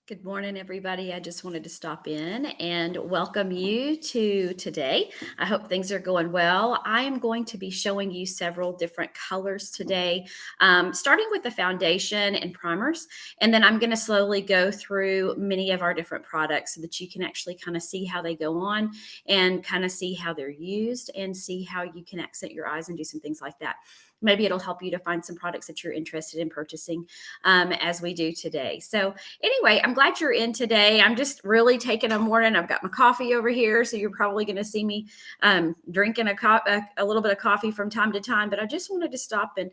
Good morning, everybody. I just wanted to stop in and welcome you to today. I hope things are going well. I am going to be showing you several different colors today, starting with the foundation and primers. And then I'm going to slowly go through many of our different products so that you can actually kind of see how they go on and kind of see how they're used and see how you can accent your eyes and do some things like that. Maybe it'll help you to find some products that you're interested in purchasing as we do today. So anyway, I'm glad you're in today. I'm just really taking a morning. I've got my coffee over here, so you're probably going to see me drinking a little bit of coffee from time to time. But I just wanted to stop and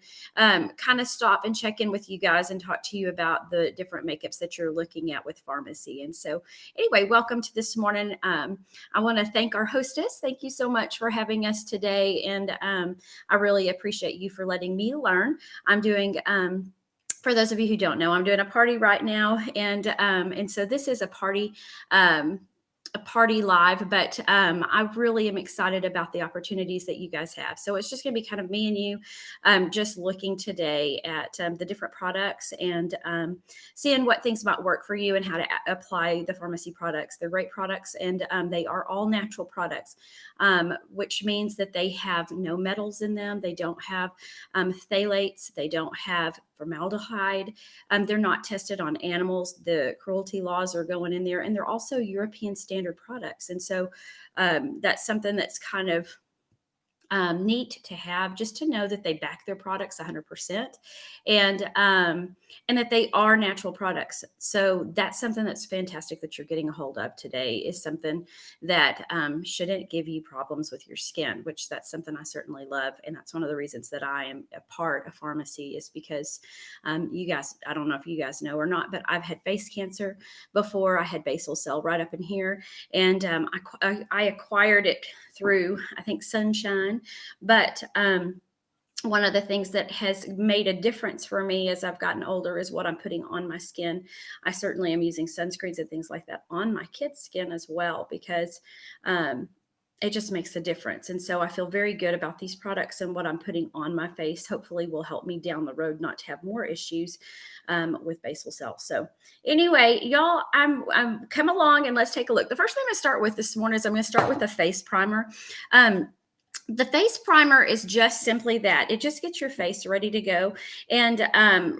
kind of stop and check in with you guys and talk to you about the different makeups that you're looking at with Farmasi. And so, anyway, welcome to this morning. I want to thank our hostess. Thank you so much for having us today, and I really appreciate you for letting me learn. I'm doing. For those of you who don't know, I'm doing a party right now, and so this is a party live, but I really am excited about the opportunities that you guys have. So it's just going to be kind of me and you just looking today at the different products and seeing what things might work for you and how to apply the Farmasi products. They're great products, and they are all natural products, which means that they have no metals in them. They don't have phthalates. They don't have formaldehyde. They're not tested on animals. The cruelty laws are going in there, and they're also European standard products. And so that's something that's kind of neat to have, just to know that they back their products 100%, and that they are natural products. So that's something that's fantastic that you're getting a hold of today. Is something that shouldn't give you problems with your skin, which that's something I certainly love, and that's one of the reasons that I am a part of Farmasi, is because you guys, I don't know if you guys know or not, but I've had face cancer before. I had basal cell right up in here, and I acquired it through, I think, sunshine. But one of the things that has made a difference for me as I've gotten older is what I'm putting on my skin. I certainly am using sunscreens and things like that on my kids' skin as well, because it just makes a difference. And so I feel very good about these products, and what I'm putting on my face hopefully will help me down the road not to have more issues with basal cell. So anyway, y'all, I'm come along and let's take a look. The first thing I'm going to start with this morning is I'm going to start with a face primer. The face primer is just simply that. It just gets your face ready to go and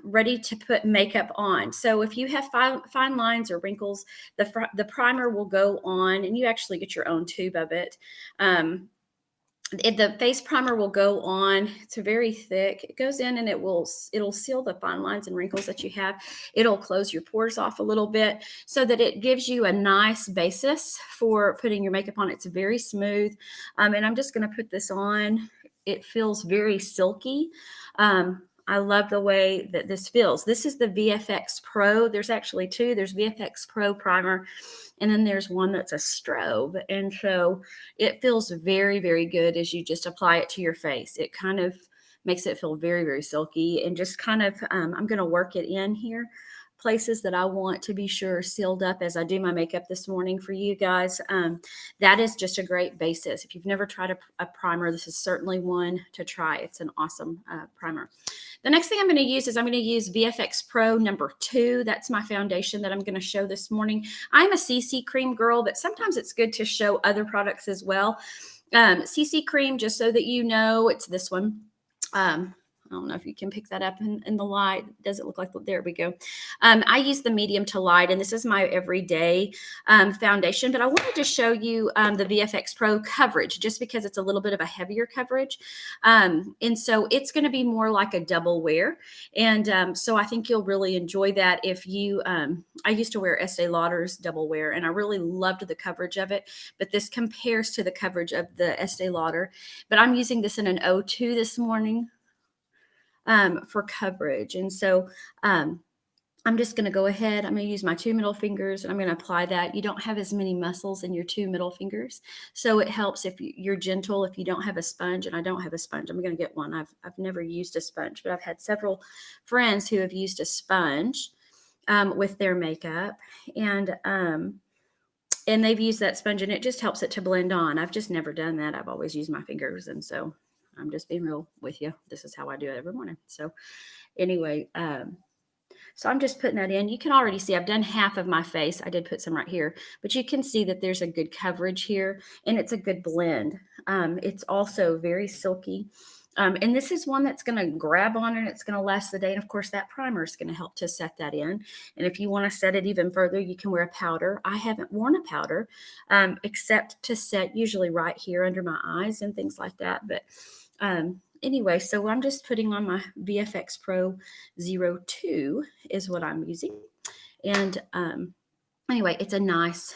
ready to put makeup on. So if you have fine lines or wrinkles, the primer will go on, and you actually get your own tube of it. The face primer will go on. It's very thick. It goes in and it'll seal the fine lines and wrinkles that you have. It'll close your pores off a little bit so that it gives you a nice basis for putting your makeup on. It's very smooth. And I'm just going to put this on. It feels very silky. I love the way that this feels. This is the Vfx Pro. There's actually two. There's Vfx Pro Primer, and then there's one that's a strobe. And so it feels very, very good as you just apply it to your face. It kind of makes it feel very, very silky, and just kind of, I'm going to work it in here, places that I want to be sure sealed up as I do my makeup this morning for you guys. That is just a great basis. If you've never tried a primer, this is certainly one to try. It's an awesome primer. The next thing I'm going to use is I'm going to use Vfx Pro number 2. That's my foundation that I'm going to show this morning. I'm a CC cream girl, but sometimes it's good to show other products as well. CC cream, just so that you know, it's this one. I don't know if you can pick that up in the light. Does it look like, there we go. I use the medium to light, and this is my everyday foundation, but I wanted to show you the Vfx Pro coverage, just because it's a little bit of a heavier coverage. And so it's going to be more like a double wear. And so I think you'll really enjoy that. If you, I used to wear Estee Lauder's double wear, and I really loved the coverage of it, but this compares to the coverage of the Estee Lauder. But I'm using this in an 02 this morning for coverage. And so I'm just going to go ahead. I'm going to use my 2 middle fingers, and I'm going to apply that. You don't have as many muscles in your 2 middle fingers, so it helps if you're gentle. If you don't have a sponge, and I don't have a sponge, I'm going to get one. I've never used a sponge, but I've had several friends who have used a sponge with their makeup, and they've used that sponge, and it just helps it to blend on. I've just never done that. I've always used my fingers, and so I'm just being real with you. This is how I do it every morning. So anyway, So I'm just putting that in. You can already see I've done half of my face. I did put some right here, but you can see that there's a good coverage here and it's a good blend. It's also very silky. And this is one that's going to grab on and it's going to last the day. And of course, that primer is going to help to set that in. And if you want to set it even further, you can wear a powder. I haven't worn a powder except to set usually right here under my eyes and things like that. But anyway, so I'm just putting on my VFX Pro 02 is what I'm using. And anyway, it's a nice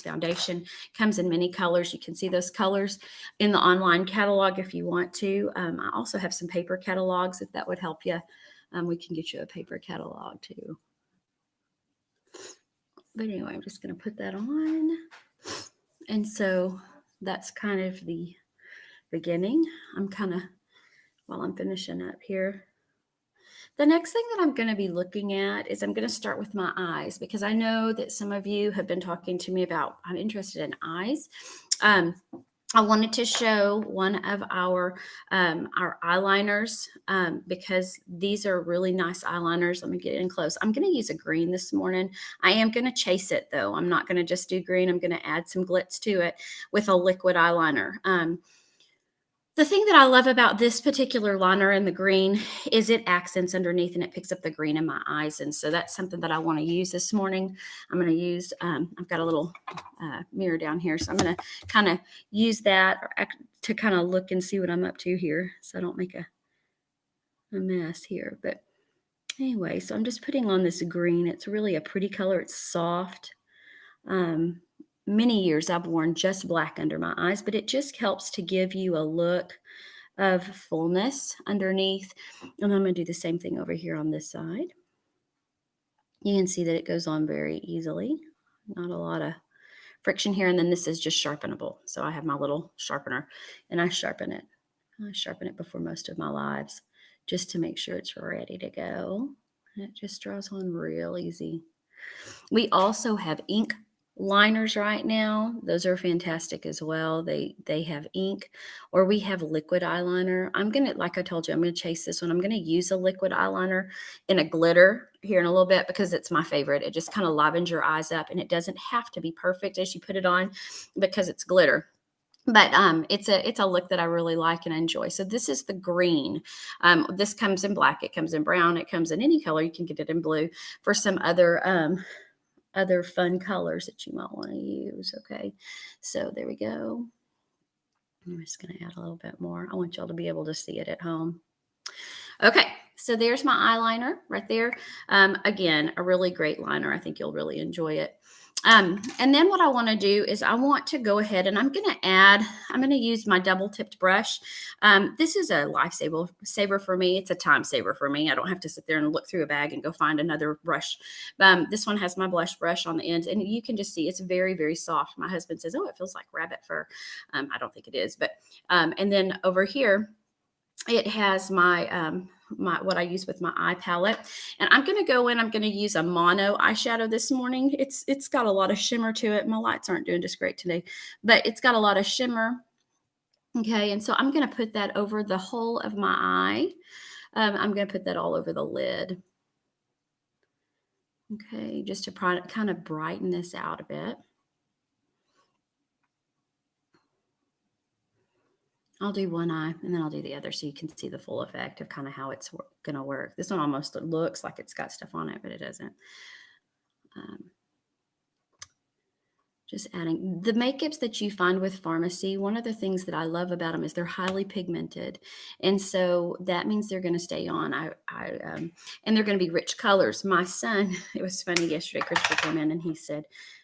foundation. Comes in many colors. You can see those colors in the online catalog if you want to. I also have some paper catalogs if that would help you. We can get you a paper catalog too. But anyway, I'm just going to put that on. And so that's kind of the beginning. While I'm finishing up here. The next thing that I'm going to be looking at is I'm going to start with my eyes because I know that some of you have been talking to me about I'm interested in eyes. I wanted to show one of our eyeliners because these are really nice eyeliners. Let me get in close. I'm going to use a green this morning. I am going to chase it though. I'm not going to just do green. I'm going to add some glitz to it with a liquid eyeliner. The thing that I love about this particular liner in the green is it accents underneath and it picks up the green in my eyes. And so that's something that I want to use this morning. I'm going to use, I've got a little mirror down here. So I'm going to kind of use that to kind of look and see what I'm up to here. So I don't make a mess here. But anyway, so I'm just putting on this green. It's really a pretty color. It's soft. Many years I've worn just black under my eyes, but it just helps to give you a look of fullness underneath. And I'm going to do the same thing over here on this side. You can see that it goes on very easily. Not a lot of friction here. And then this is just sharpenable. So I have my little sharpener and I sharpen it. I sharpen it before most of my lives just to make sure it's ready to go. And it just draws on real easy. We also have ink liners right now. Those are fantastic as well. They have ink, or we have liquid eyeliner. I'm going to, like I told you, I'm going to chase this one. I'm going to use a liquid eyeliner in a glitter here in a little bit because it's my favorite. It just kind of livens your eyes up and it doesn't have to be perfect as you put it on because it's glitter. But it's a look that I really like and enjoy. So this is the green. This comes in black. It comes in brown. It comes in any color. You can get it in blue for some other fun colors that you might want to use. Okay, so there we go. I'm just going to add a little bit more. I want y'all to be able to see it at home. Okay, so there's my eyeliner right there. Again, a really great liner. I think you'll really enjoy it. And then what I want to do is I want to go ahead and I'm going to use my double tipped brush. This is a saver for me. It's a time saver for me. I don't have to sit there and look through a bag and go find another brush. This one has my blush brush on the ends and you can just see it's very, very soft. My husband says, oh, it feels like rabbit fur. I don't think it is, but, and then over here, it has my what I use with my eye palette. And I'm going to go in, I'm going to use a mono eyeshadow this morning. It's got a lot of shimmer to it. My lights aren't doing just great today, but it's got a lot of shimmer. Okay. And so I'm going to put that over the whole of my eye. I'm going to put that all over the lid. Okay. Just to kind of brighten this out a bit. I'll do one eye and then I'll do the other so you can see the full effect of kind of how it's going to work. This one almost looks like it's got stuff on it, but it doesn't. Just adding the makeups that you find with Farmasi. One of the things that I love about them is they're highly pigmented. And so that means they're going to stay on. And they're going to be rich colors. My son, it was funny yesterday, Christopher came in and he said,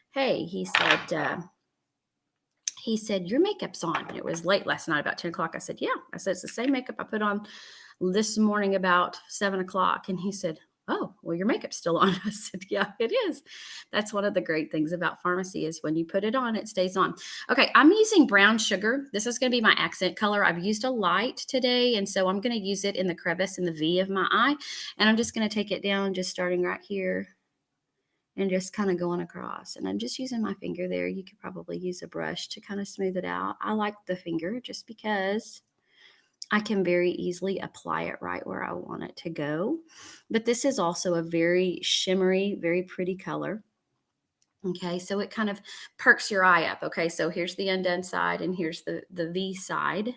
hey, he said, your makeup's on. It was late last night, about 10 o'clock. I said, yeah. I said, it's the same makeup I put on this morning about 7 o'clock. And he said, oh, well, your makeup's still on. I said, yeah, it is. That's one of the great things about Farmasi is when you put it on, it stays on. Okay, I'm using brown sugar. This is going to be my accent color. I've used a light today, and so I'm going to use it in the crevice in the V of my eye. And I'm just going to take it down, just starting right here. And just kind of going across. And I'm just using my finger there. You could probably use a brush to kind of smooth it out. I like the finger just because I can very easily apply it right where I want it to go. But this is also a very shimmery, very pretty color. Okay, so it kind of perks your eye up. Okay, so here's the undone side and here's the V side.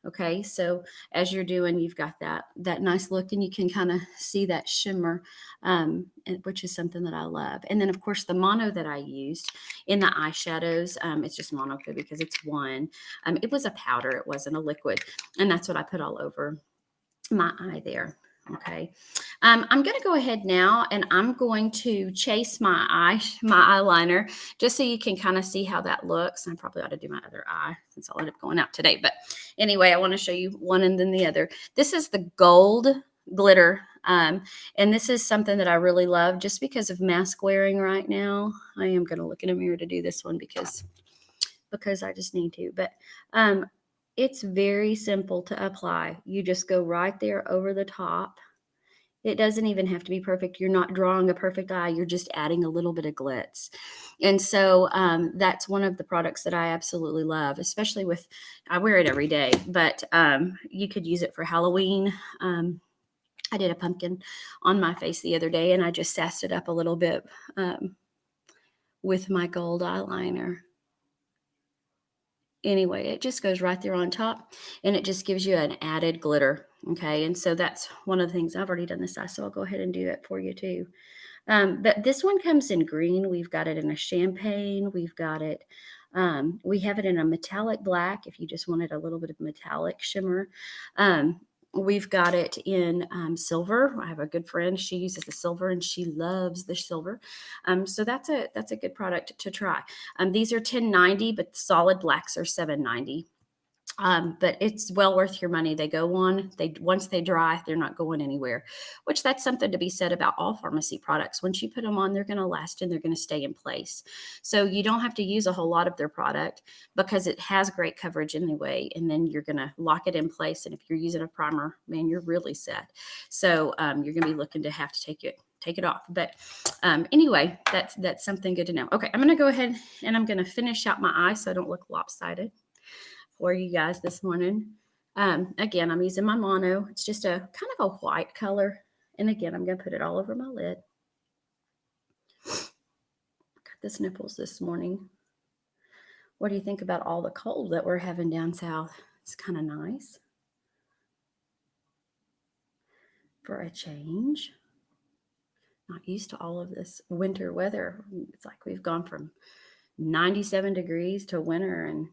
Okay, so as you're doing, you've got that nice look, and you can kind of see that shimmer, which is something that I love. And then, of course, the mono that I used in the eyeshadows, it's just mono because it's one. It was a powder, it wasn't a liquid, and that's what I put all over my eye there. Okay, I'm going to go ahead now and I'm going to chase my eyeliner just so you can kind of see how that looks. I probably ought to do my other eye since I'll end up going out today. But anyway, I want to show you one and then the other. This is the gold glitter. And this is something that I really love just because of mask wearing right now. I am going to look in a mirror to do this one because I just need to. But it's very simple to apply. You just go right there over the top. It doesn't even have to be perfect. You're not drawing a perfect eye. You're just adding a little bit of glitz. And so that's one of the products that I absolutely love, especially I wear it every day, but you could use it for Halloween. I did a pumpkin on my face the other day, and I just sassed it up a little bit with my gold eyeliner. Anyway, it just goes right there on top, and it just gives you an added glitter. Okay, and so that's one of the things. I've already done this eye, so I'll go ahead and do it for you too. But this one comes in green. We've got it in a champagne. We've got it. We have it in a metallic black if you just wanted a little bit of metallic shimmer. We've got it in silver. I have a good friend. She uses the silver and she loves the silver. So that's a good product to try. These are $10.90, but solid blacks are $7.90. But it's well worth your money. They go on, once they dry, they're not going anywhere, which that's something to be said about all Farmasi products. Once you put them on, they're going to last and they're going to stay in place. So you don't have to use a whole lot of their product because it has great coverage anyway. And then you're going to lock it in place. And if you're using a primer, man, you're really set. So you're going to be looking to have to take it off. But anyway, that's something good to know. Okay, I'm going to go ahead and I'm going to finish out my eye so I don't look lopsided for you guys this morning. Again, I'm using my mono. It's just a kind of a white color. And again, I'm going to put it all over my lid. Got the sniffles this morning. What do you think about all the cold that we're having down south? It's kind of nice for a change. Not used to all of this winter weather. It's like we've gone from 97 degrees to winter in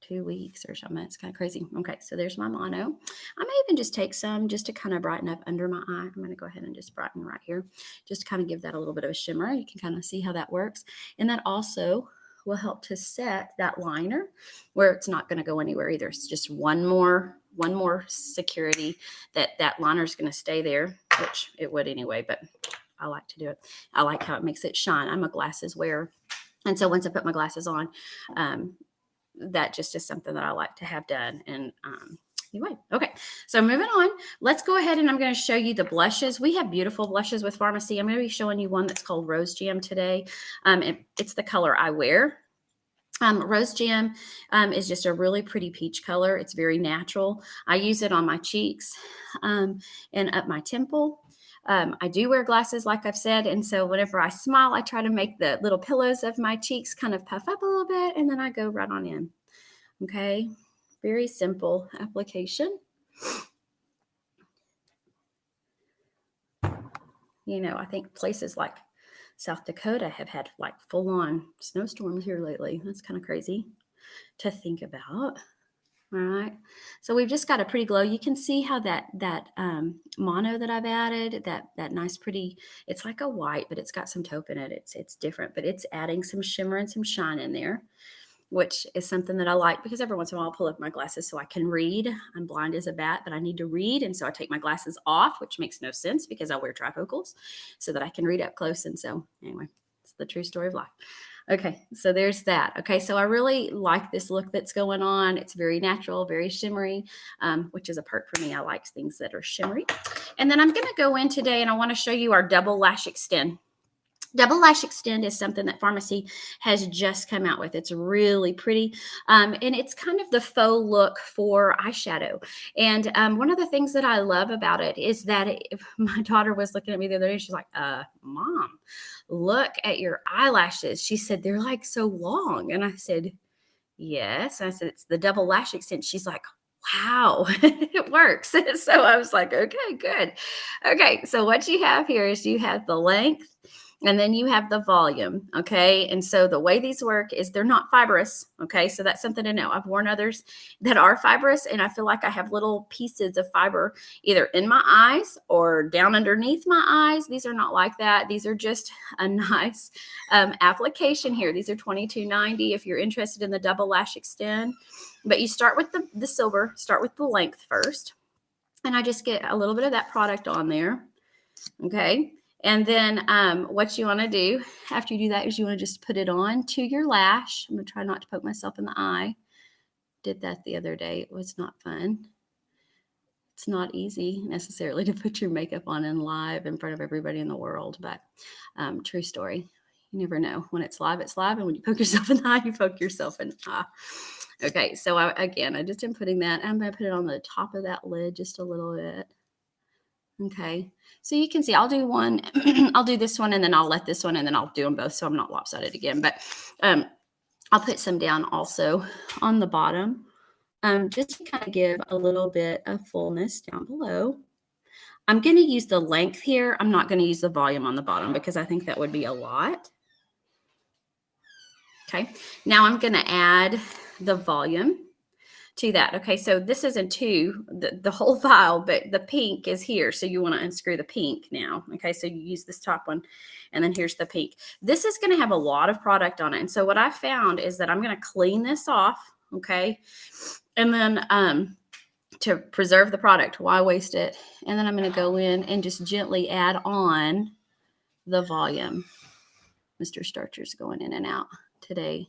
2 weeks or something. It's kind of crazy. Okay, so there's my mono. I may even just take some just to kind of brighten up under my eye. I'm going to go ahead and just brighten right here, just to kind of give that a little bit of a shimmer. You can kind of see how that works. And that also will help to set that liner where it's not going to go anywhere either. It's just one more security that liner is going to stay there, which it would anyway, but I like to do it. I like how it makes it shine. I'm a glasses wearer. And so once I put my glasses on, that just is something that I like to have done. And anyway, okay, so moving on, let's go ahead and I'm going to show you the blushes. We have beautiful blushes with Farmasi. I'm going to be showing you one that's called Rose Jam today. It's the color I wear. Rose Jam is just a really pretty peach color. It's very natural. I use it on my cheeks and up my temple. I do wear glasses, like I've said, and so whenever I smile, I try to make the little pillows of my cheeks kind of puff up a little bit, and then I go right on in. Okay, very simple application. You know, I think places like South Dakota have had like full-on snowstorms here lately. That's kind of crazy to think about. All right, so we've just got a pretty glow. You can see how that mono that I've added, that nice pretty, it's like a white, but it's got some taupe in it. It's different, but it's adding some shimmer and some shine in there, which is something that I like because every once in a while I'll pull up my glasses so I can read. I'm blind as a bat, but I need to read, and so I take my glasses off, which makes no sense because I wear trifocals so that I can read up close. And so anyway, it's the true story of life. Okay, so there's that. Okay, so I really like this look that's going on. It's very natural, very shimmery, which is a perk for me. I like things that are shimmery. And then I'm going to go in today and I want to show you our double lash extend. Double Lash Extend is something that Farmasi has just come out with. It's really pretty, and it's kind of the faux look for eyeshadow. And one of the things that I love about it is that my daughter was looking at me the other day. She's like, Mom, look at your eyelashes. She said, they're like so long. And I said, yes. I said, it's the Double Lash Extend. She's like, wow, it works. So I was like, okay, good. Okay, so what you have here is you have the length and then you have the volume, okay? And so the way these work is they're not fibrous, okay? So that's something to know. I've worn others that are fibrous, and I feel like I have little pieces of fiber either in my eyes or down underneath my eyes. These are not like that. These are just a nice application here. These are $22.90 if you're interested in the Double Lash Extend. But you start with the silver, start with the length first. And I just get a little bit of that product on there, okay? And then what you want to do after you do that is you want to just put it on to your lash. I'm going to try not to poke myself in the eye. Did that the other day. It was not fun. It's not easy necessarily to put your makeup on in live in front of everybody in the world, but true story. You never know. When it's live, and when you poke yourself in the eye, you poke yourself in the eye. Okay, so I just am putting that. I'm going to put it on the top of that lid just a little bit. Okay, so you can see I'll do one, I'll do this one, and then I'll let this one, and then I'll do them both so I'm not lopsided again. But I'll put some down also on the bottom just to kind of give a little bit of fullness down below. I'm going to use the length here. I'm not going to use the volume on the bottom because I think that would be a lot. Okay, now I'm going to add the volume to that. Okay, so this isn't the whole vial, but the pink is here. So you want to unscrew the pink now. Okay, so you use this top one, and then here's the pink. This is going to have a lot of product on it. And so what I found is that I'm going to clean this off. Okay, and then to preserve the product, why waste it? And then I'm going to go in and just gently add on the volume. Mr. Starcher's going in and out today.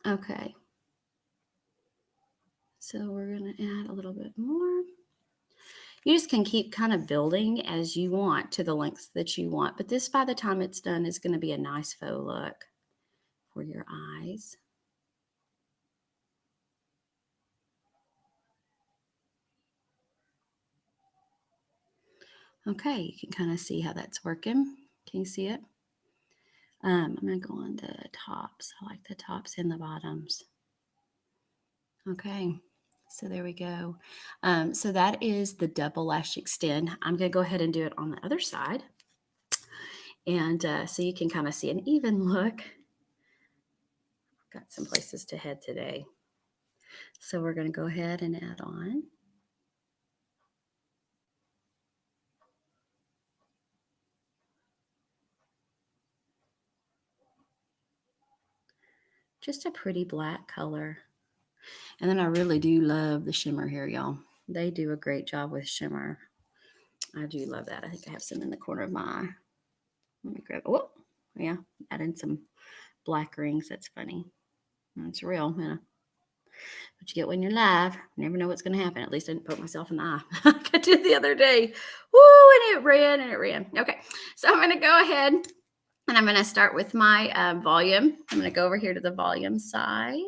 Okay. So we're going to add a little bit more. You just can keep kind of building as you want to the lengths that you want. But this, by the time it's done, is going to be a nice faux look for your eyes. Okay, you can kind of see how that's working. Can you see it? I'm going to go on the tops. I like the tops and the bottoms. Okay, so there we go. So that is the Double Lash Extend. I'm going to go ahead and do it on the other side. And so you can kind of see an even look. Got some places to head today. So we're going to go ahead and add on. Just a pretty black color. And then I really do love the shimmer here, y'all. They do a great job with shimmer. I do love that. I think I have some in the corner of my eye. Let me grab it. Oh, yeah, add in some black rings. That's funny. That's real, you know. What you get when you're live. You never know what's going to happen. At least I didn't poke myself in the eye. I did the other day. Woo, and it ran. Okay, so I'm going to go ahead and I'm going to start with my volume. I'm going to go over here to the volume side.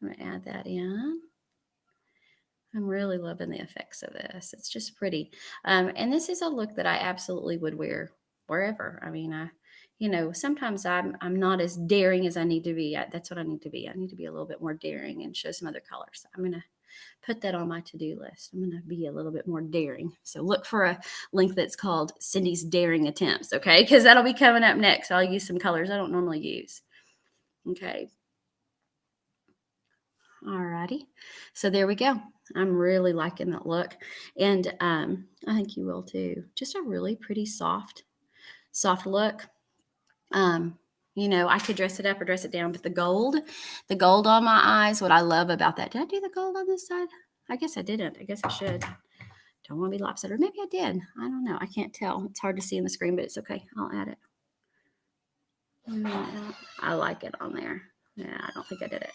I'm going to add that in. I'm really loving the effects of this. It's just pretty. And this is a look that I absolutely would wear wherever. I mean, you know, sometimes I'm not as daring as I need to be. That's what I need to be. I need to be a little bit more daring and show some other colors. I'm going to put that on my to-do list. I'm going to be a little bit more daring. So look for a link that's called Cindy's Daring Attempts, okay? Because that'll be coming up next. I'll use some colors I don't normally use. Okay. Alrighty. So there we go. I'm really liking that look. And I think you will too. Just a really pretty soft look. You know, I could dress it up or dress it down, but the gold on my eyes, what I love about that. Did I do the gold on this side? I guess I didn't. I guess I should. Don't want to be lopsided. Or maybe I did. I don't know. I can't tell. It's hard to see in the screen, but it's okay. I'll add it. I like it on there. Yeah, I don't think I did it.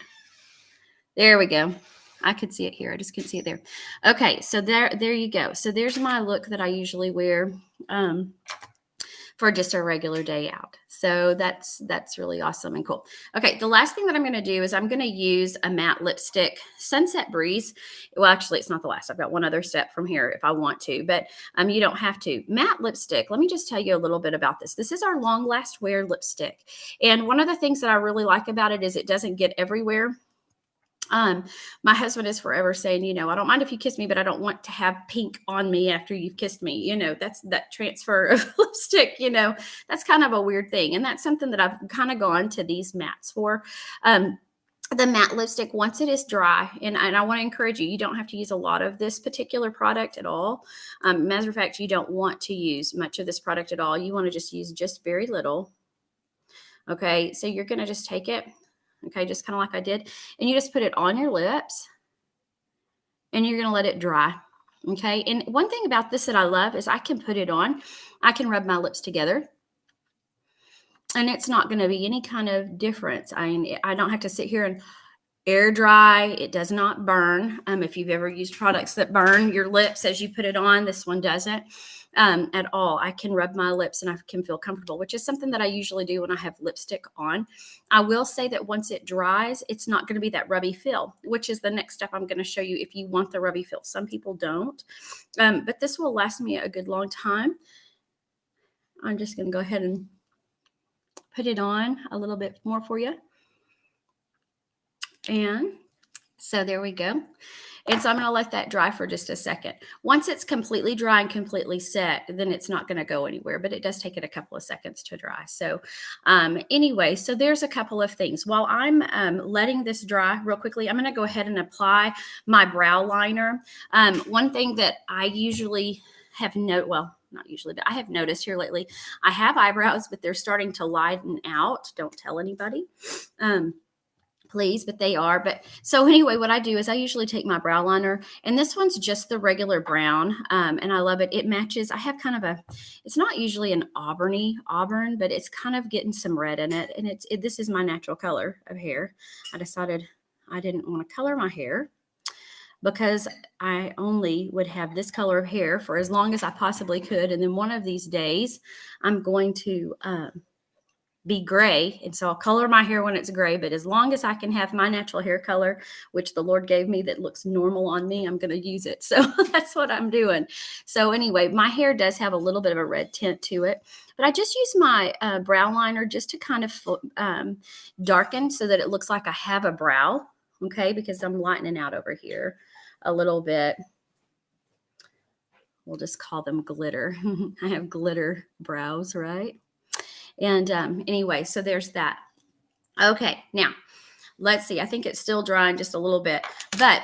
There we go. I could see it here. I just couldn't see it there. Okay, so there you go. So there's my look that I usually wear for just a regular day out. So that's really awesome and cool. Okay, the last thing that I'm going to do is I'm going to use a matte lipstick, Sunset Breeze. Well, actually, it's not the last. I've got one other step from here if I want to, but you don't have to. Matte lipstick, let me just tell you a little bit about this. This is our Long Last Wear lipstick. And one of the things that I really like about it is it doesn't get everywhere. My husband is forever saying, you know, I don't mind if you kiss me, but I don't want to have pink on me after you've kissed me. You know, that's that transfer of lipstick, you know, that's kind of a weird thing. And that's something that I've kind of gone to these mattes for. The matte lipstick, once it is dry, and I want to encourage you, you don't have to use a lot of this particular product at all. Matter of fact, you don't want to use much of this product at all. You want to just use just very little. Okay, so you're going to just take it. Okay, just kind of like I did. And you just put it on your lips and you're going to let it dry. Okay, and one thing about this that I love is I can put it on. I can rub my lips together and it's not going to be any kind of difference. I mean, I don't have to sit here and air dry. It does not burn. If you've ever used products that burn your lips as you put it on, this one doesn't. At all. I can rub my lips and I can feel comfortable, which is something that I usually do when I have lipstick on. I will say that once it dries, it's not going to be that rubby feel, which is the next step I'm going to show you if you want the rubby feel. Some people don't, but this will last me a good long time. I'm just going to go ahead and put it on a little bit more for you. And so there we go. And so I'm going to let that dry for just a second. Once it's completely dry and completely set, then it's not going to go anywhere, but it does take it a couple of seconds to dry. So anyway, so there's a couple of things. While I'm letting this dry real quickly, I'm going to go ahead and apply my brow liner. One thing that I usually have not usually, but I have noticed here lately, I have eyebrows, but they're starting to lighten out. Don't tell anybody. Please, but they are. But so anyway, what I do is I usually take my brow liner, and this one's just the regular brown, and I love it. It matches. I have kind of it's not usually an auburn, but it's kind of getting some red in it, and this is my natural color of hair. I decided I didn't want to color my hair because I only would have this color of hair for as long as I possibly could, and then one of these days I'm going to be gray, and so I'll color my hair when it's gray, but as long as I can have my natural hair color, which the Lord gave me that looks normal on me, I'm going to use it. So that's what I'm doing. So anyway, my hair does have a little bit of a red tint to it, but I just use my brow liner just to kind of darken so that it looks like I have a brow, okay, because I'm lightening out over here a little bit. We'll just call them glitter. I have glitter brows, right? And anyway, so there's that. Okay, now let's see. I think it's still drying just a little bit, but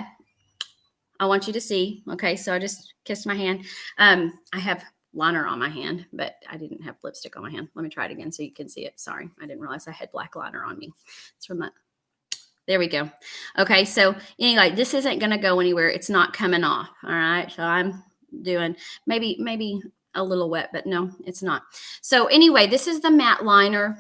I want you to see. Okay, so I just kissed my hand. I have liner on my hand, but I didn't have lipstick on my hand. Let me try it again so you can see it. Sorry, I didn't realize I had black liner on me. It's from that. There we go. Okay, so anyway, this isn't going to go anywhere. It's not coming off. All right, so I'm doing maybe a little wet, but no, it's not. So anyway, this is the matte liner.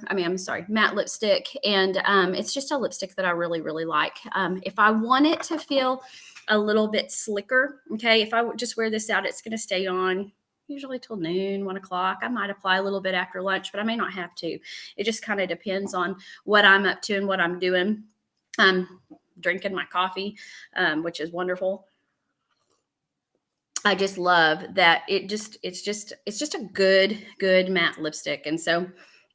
Matte lipstick. And it's just a lipstick that I really, really like. If I want it to feel a little bit slicker, okay, if I just wear this out, it's going to stay on usually till noon, 1 o'clock. I might apply a little bit after lunch, but I may not have to. It just kind of depends on what I'm up to and what I'm doing. Drinking my coffee, which is wonderful. I just love that it's just a good matte lipstick. And so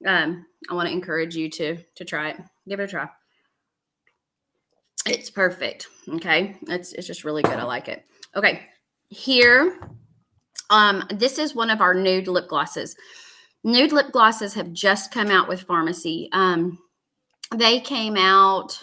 I want to encourage you to try it. Give it a try. It's perfect. Okay. It's just really good. I like it. Okay. Here, this is one of our nude lip glosses. Nude lip glosses have just come out with Farmasi. They came out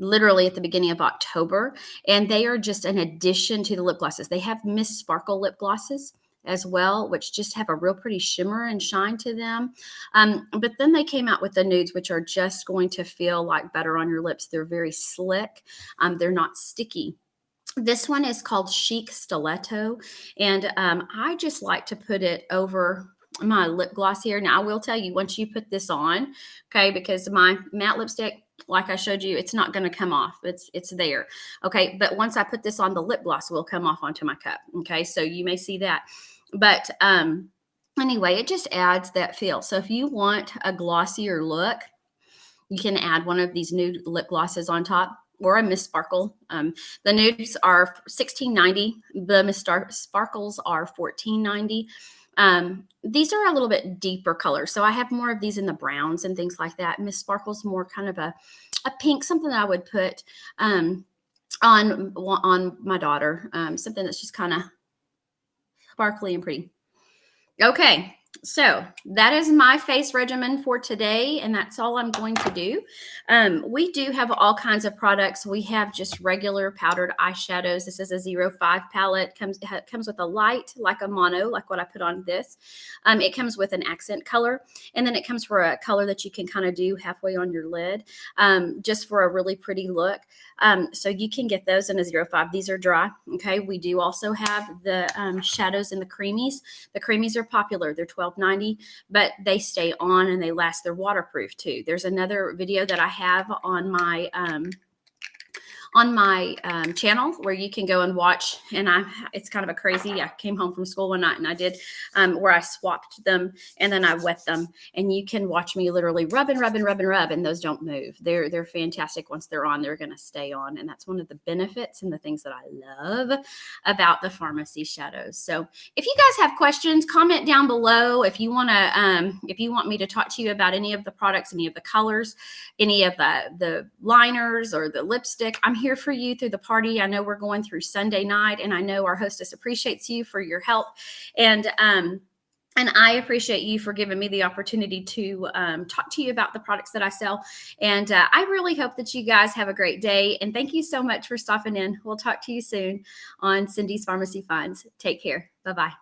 literally at the beginning of October, and they are just an addition to the lip glosses. They have Miss Sparkle lip glosses as well, which just have a real pretty shimmer and shine to them. But then they came out with the nudes, which are just going to feel like butter on your lips. They're very slick. They're not sticky. This one is called Chic Stiletto, and I just like to put it over my lip gloss here. Now, I will tell you, once you put this on, okay, because my matte lipstick, like I showed you, it's not going to come off. It's there. Okay. But once I put this on, the lip gloss will come off onto my cup. Okay. So you may see that. But anyway, it just adds that feel. So if you want a glossier look, you can add one of these nude lip glosses on top, or a Miss Sparkle. The nudes are $16.90. The Miss Sparkles are $14.90. These are a little bit deeper colors. So I have more of these in the browns and things like that. Miss Sparkle's more kind of a pink, something that I would put on my daughter. Something that's just kind of sparkly and pretty. Okay, so that is my face regimen for today, and that's all I'm going to do. We do have all kinds of products. We have just regular powdered eyeshadows. This is a 05 palette. Comes with a light, like a mono, like what I put on this. It comes with an accent color, and then it comes for a color that you can kind of do halfway on your lid, just for a really pretty look. So you can get those in a 05. These are dry. Okay, we do also have the shadows in the Creamies. The Creamies are popular. They're $12.90, but they stay on and they last. They're waterproof too. There's another video that I have on my channel where you can go and watch, and it's kind of a crazy. I came home from school one night and I did where I swapped them and then I wet them, and you can watch me literally rub and rub and rub and rub, and those don't move. They're fantastic. Once they're on, they're going to stay on, and that's one of the benefits and the things that I love about the Farmasi shadows. So if you guys have questions, comment down below. If you want me to talk to you about any of the products, any of the colors, any of the liners or the lipstick, I'm here for you through the party. I know we're going through Sunday night, and I know our hostess appreciates you for your help. And I appreciate you for giving me the opportunity to talk to you about the products that I sell. And I really hope that you guys have a great day. And thank you so much for stopping in. We'll talk to you soon on Cindy's Farmasi Finds. Take care. Bye-bye.